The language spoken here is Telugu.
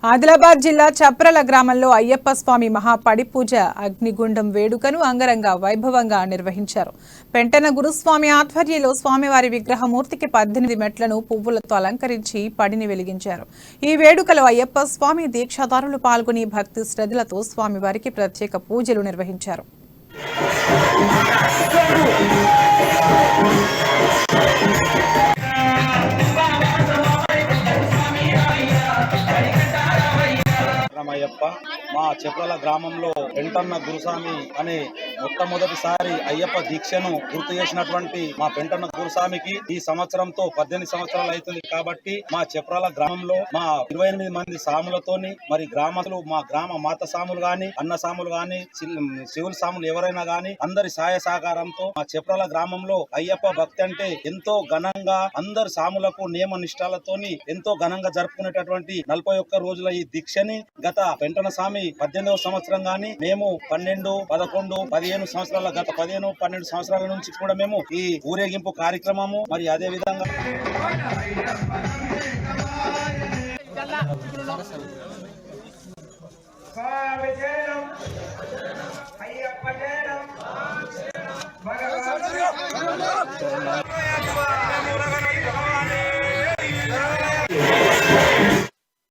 ఆదిలాబాద్ జిల్లా చప్రల గ్రామంలో అయ్యప్ప స్వామి మహాపడిపూజ అగ్నిగుండం వేడుకను అంగరంగ వైభవంగా నిర్వహించారు. పెంటన గురుస్వామి ఆధ్వర్యంలో స్వామివారి విగ్రహమూర్తికి 18 మెట్లను పువ్వులతో అలంకరించి పడిని వెలిగించారు. ఈ వేడుకలో అయ్యప్ప స్వామి దీక్షాదారులు పాల్గొని భక్తి శ్రద్ధలతో స్వామివారికి ప్రత్యేక పూజలు నిర్వహించారు. అయ్యప్ప మా చప్రల గ్రామంలో పెంటన్న గురుస్వామి అనే మొట్టమొదటిసారి అయ్యప్ప దీక్షను గుర్తు చేసినటువంటి మా పెంటన్న గురుస్వామికి ఈ సంవత్సరంతో 18 సంవత్సరాలు అవుతుంది. కాబట్టి మా చప్రాల గ్రామంలో మా 28 మంది సాములతోని మరి గ్రామస్తులు మా గ్రామ మాత సాములు గాని అన్న సాములు గాని శివుల సాములు ఎవరైనా గాని అందరి సహాయ సహకారంతో మా చప్రాల గ్రామంలో అయ్యప్ప భక్తి అంటే ఎంతో ఘనంగా అందరు సాములకు నియమ నిష్ఠాలతోని ఎంతో ఘనంగా జరుపుకునేటటువంటి 41 రోజుల ఈ దీక్షని గత పెంటన స్వామి 18వ సంవత్సరం గాని మేము 12, 11, 15 సంవత్సరాల గత 15, 12 సంవత్సరాల నుంచి కూడా మేము ఈ ఊరేగింపు కార్యక్రమము మరి అదే విధంగా అయ్యప్ప